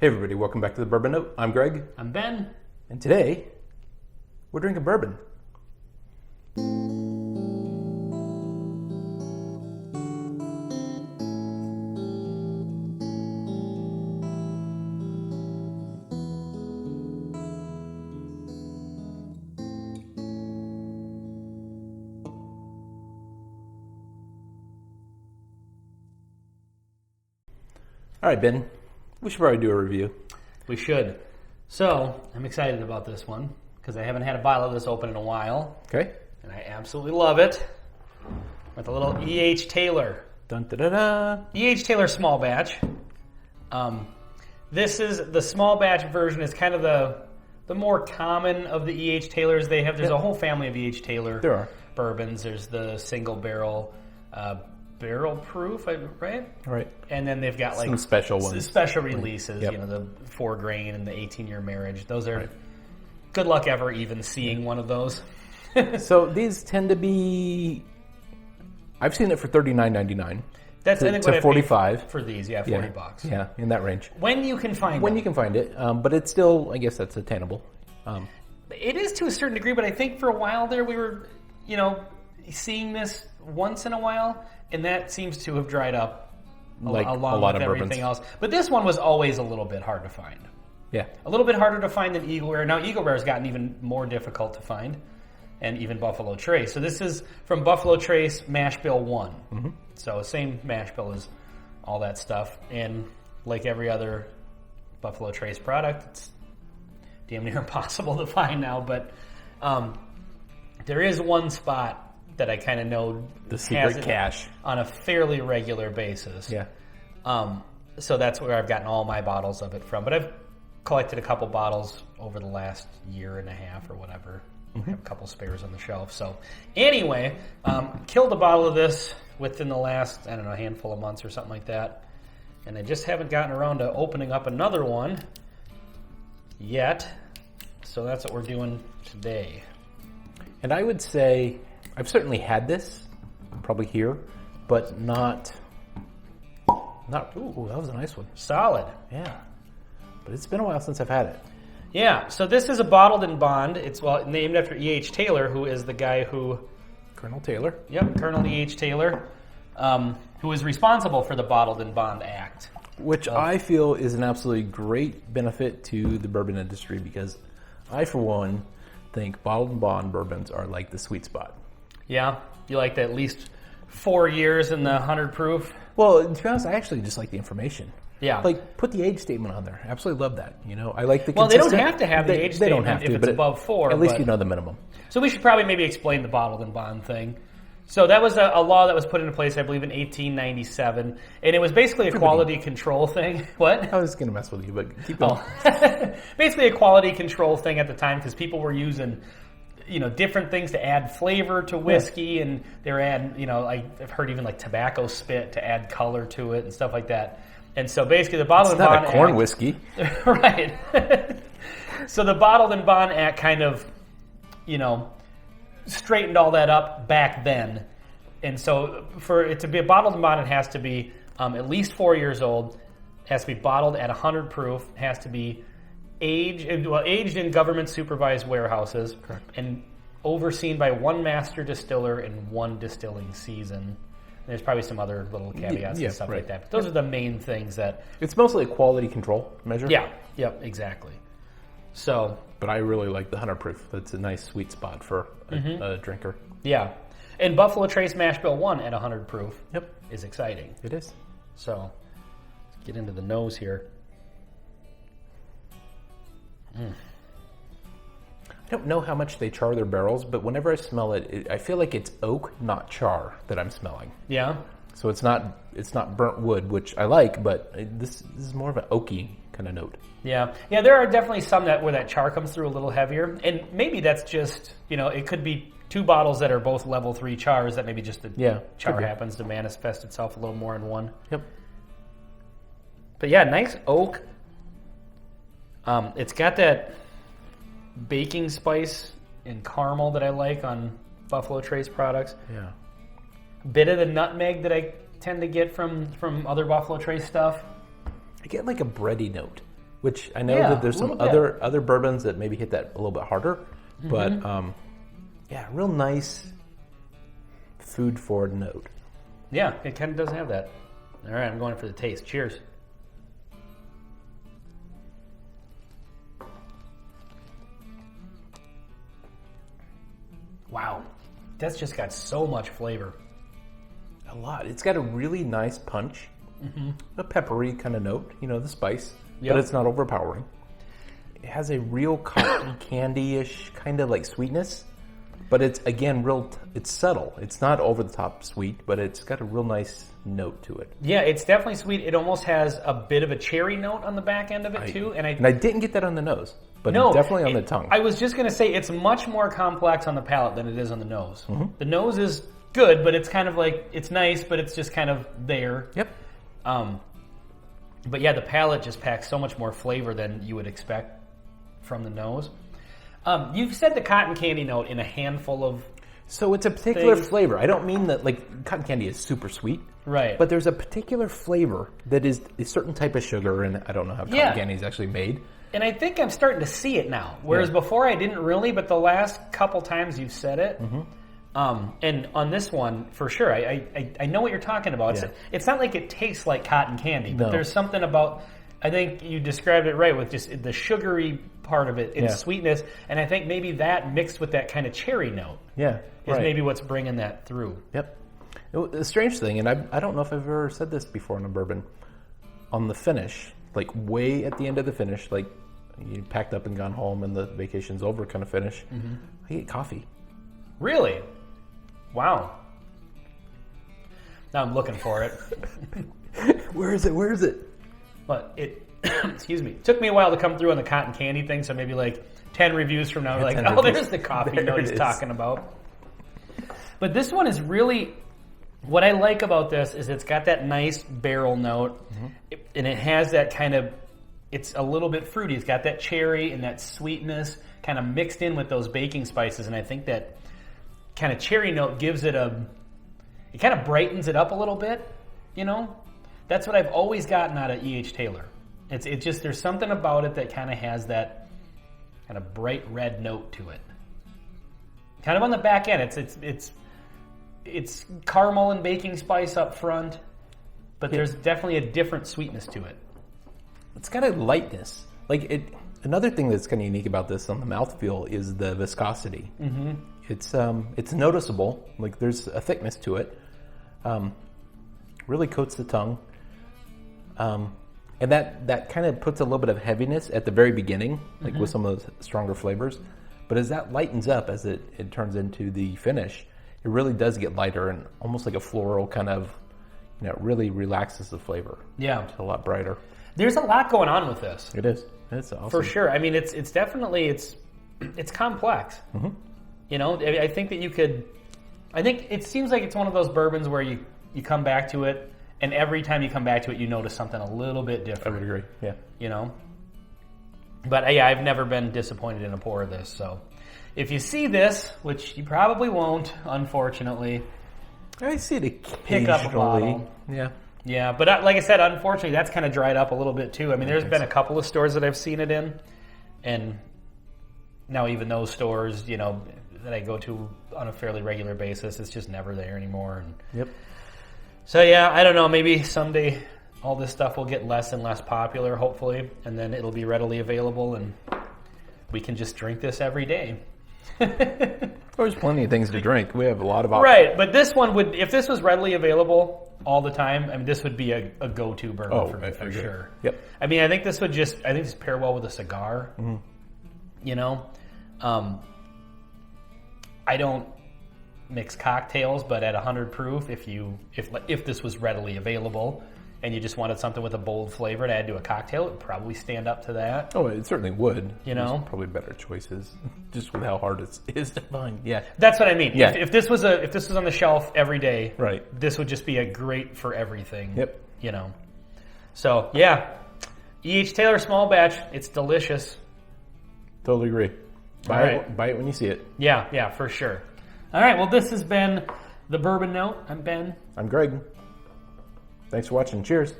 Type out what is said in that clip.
Hey everybody, welcome back to the Bourbon Note. I'm Greg. I'm Ben. And today, we're drinking bourbon. All right, Ben, we should probably do a review. We should. So, I'm excited about this one because I haven't had a bottle of this open in a while. Okay. And I absolutely love it. With a little E.H. Taylor. Dun da da da. E.H. Taylor small batch. This is the small batch version is kind of the more common of the E.H. Taylors they have. There's a whole family of E.H. Taylor There are. bourbons. There's the single barrel barrel proof, right? Right. And then they've got like some special ones. Special releases, Yep. you know, the 4 grain and the 18-year marriage. Those are good luck ever even seeing one of those. So these tend to be, I've seen it for $39.99. That's I think what to I paid $45 for these, $40. Yeah, in that range. When you can find When them. you can find it, but it's still, I guess that's attainable. It is to a certain degree, but I think for a while there we were, you know, seeing this once in a while, and that seems to have dried up Like along a lot with of everything bourbons. else. But this one was always a little bit hard to find. Yeah. A little bit harder to find than Eagle Rare. Now, Eagle Rare has gotten even more difficult to find, and even Buffalo Trace. So this is from Buffalo Trace Mash Bill 1. Mm-hmm. So same mash bill as all that stuff. And like every other Buffalo Trace product, it's damn near impossible to find now. But there is one spot that I kind of know The has secret it cache. on a fairly regular basis. Yeah. So that's where I've gotten all my bottles of it from. But I've collected a couple bottles over the last year and a half or whatever. I have a couple spares on the shelf. So anyway, killed a bottle of this within the last, I don't know, handful of months or something like that. And I just haven't gotten around to opening up another one yet. So that's what we're doing today. And I would say, I've certainly had this, probably here, but not, ooh, that was a nice one. Solid. Yeah. But it's been a while since I've had it. Yeah, so this is a bottled in bond. It's named after E.H. Taylor, who is the guy who... Colonel Taylor. Yep, Colonel E.H. Taylor, who is responsible for the Bottled in Bond Act. Which I feel is an absolutely great benefit to the bourbon industry because I, for one, think bottled and bond bourbons are like the sweet spot. Yeah, you like the at least 4 years in the 100 proof? Well, to be honest, I actually just like the information. Yeah. Like, put the age statement on there. Absolutely love that. You know, I like the Well, they don't consistent- have to have the age They don't statement have to, if it's but above 4. At least but- you know the minimum. So we should probably maybe explain the Bottled in Bond thing. So that was a law that was put into place, I believe, in 1897, and it was basically a quality control thing. What? I was going to mess with you, but keep going. Basically a quality control thing at the time because people were using, you know, different things to add flavor to whiskey, and they were adding, you know, I've heard even like tobacco spit to add color to it and stuff like that. And so basically the Bottled It's in Bond not a corn Act, whiskey. right? So the Bottled in Bond Act kind of, you know, straightened all that up back then. And so for it to be a bottled in bond, it has to be at least 4 years old, has to be bottled at 100 proof, has to be aged in government supervised warehouses. Correct. And overseen by one master distiller in one distilling season. And there's probably some other little caveats Yeah, and stuff right. like that. But those are the main things that... It's mostly a quality control measure. Yeah, yep, exactly. So... But I really like the 100 proof. That's a nice sweet spot for a drinker. Yeah. And Buffalo Trace Mash Bill 1 at 100 proof is exciting. It is. So, let's get into the nose here. I don't know how much they char their barrels, but whenever I smell it, I feel like it's oak, not char, that I'm smelling. Yeah? So it's not burnt wood, which I like, but this is more of an oaky kind of note. Yeah. Yeah, there are definitely some where that char comes through a little heavier. And maybe that's just, you know, it could be 2 bottles that are both level 3 chars that maybe just the char happens to manifest itself a little more in one. Yep. But yeah, nice oak. It's got that baking spice and caramel that I like on Buffalo Trace products. Yeah. Bit of the nutmeg that I tend to get from other Buffalo Trace stuff. I get like a bready note which I know Yeah, that there's a some little other bourbons that maybe hit that a little bit harder, but yeah, real nice food forward note. Yeah, it kind of does have that. All right, I'm going for the taste. Cheers. Wow, that's just got so much flavor. A lot. It's got a really nice punch, a peppery kind of note, the spice, but it's not overpowering. It has a real cotton candy-ish kind of like sweetness, but it's, again, it's subtle. It's not over the top sweet, but it's got a real nice note to it. Yeah, it's definitely sweet. It almost has a bit of a cherry note on the back end of it, too. And I didn't get that on the nose, but definitely on the tongue. I was just going to say it's much more complex on the palate than it is on the nose. The nose is good, but it's kind of like, it's nice, but it's just kind of there. Yep. But yeah, the palate just packs so much more flavor than you would expect from the nose. You've said the cotton candy note in a handful of So it's a particular things. flavor. I don't mean that, like, cotton candy is super sweet. Right. But there's a particular flavor that is a certain type of sugar, and I don't know how cotton candy is actually made. And I think I'm starting to see it now. Whereas before I didn't really, but the last couple times you've said it, and on this one, for sure, I know what you're talking about. Yeah. It's not like it tastes like cotton candy, but No. there's something about, I think you described it right with just the sugary part of it and sweetness, and I think maybe that mixed with that kind of cherry note Yeah, is maybe what's bringing that through. Yep. The strange thing, and I don't know if I've ever said this before in a bourbon, on the finish, like way at the end of the finish, like you packed up and gone home and the vacation's over kind of finish, I get coffee. Really? Wow. Now I'm looking for it. Where is it? But it, excuse me, took me a while to come through on the cotton candy thing, so maybe like 10 reviews from now, we're like, 10 oh, reviews. there's the coffee There note it he's is. talking about. But this one is really, what I like about this is it's got that nice barrel note, and it has that kind of, it's a little bit fruity. It's got that cherry and that sweetness kind of mixed in with those baking spices, and I think that kind of cherry note gives it it kind of brightens it up a little bit, That's what I've always gotten out of E.H. Taylor. It just, there's something about it that kind of has that kind of bright red note to it. Kind of on the back end, it's caramel and baking spice up front, but there's definitely a different sweetness to it. It's got a lightness. Another thing that's kind of unique about this on the mouthfeel is the viscosity. It's noticeable. Like there's a thickness to it. Really coats the tongue. And that kind of puts a little bit of heaviness at the very beginning, like with some of those stronger flavors. But as that lightens up, as it turns into the finish, it really does get lighter and almost like a floral kind of, it really relaxes the flavor. Yeah. It's a lot brighter. There's a lot going on with this. It is. It's awesome. For sure. I mean, it's definitely, it's complex. I think that I think it seems like it's one of those bourbons where you come back to it, and every time you come back to it, you notice something a little bit I different. would agree. Yeah. But yeah, I've never been disappointed in a pour of this. So if you see this, which you probably won't, unfortunately, I see it occasionally. pick up a bottle. Yeah. Yeah, but like I said, unfortunately, that's kind of dried up a little bit too. I mean, there's been a couple of stores that I've seen it in, and now even those stores, that I go to on a fairly regular basis, it's just never there anymore. And Yep. so yeah, I don't know. Maybe someday all this stuff will get less and less popular, hopefully, and then it'll be readily available, and we can just drink this every day. There's plenty of things to drink. We have a lot of options. Right, but this one would, if this was readily available all the time, I mean, this would be a go-to bourbon for me, for sure. Yep. I mean, I think this pair well with a cigar. I don't mix cocktails, but at 100 proof, if this was readily available and you just wanted something with a bold flavor to add to a cocktail, it would probably stand up to that. Oh, it certainly would. You know? There's probably better choices, just with how hard it is to find. Yeah. That's what I mean. Yeah. If this was on the shelf every day, Right. this would just be a great for everything. Yep. So yeah, E.H. Taylor small batch. It's delicious. Totally agree. All right. Buy it when you see it. Yeah, for sure. All right. Well, this has been the Bourbon Note. I'm Ben. I'm Greg. Thanks for watching. Cheers.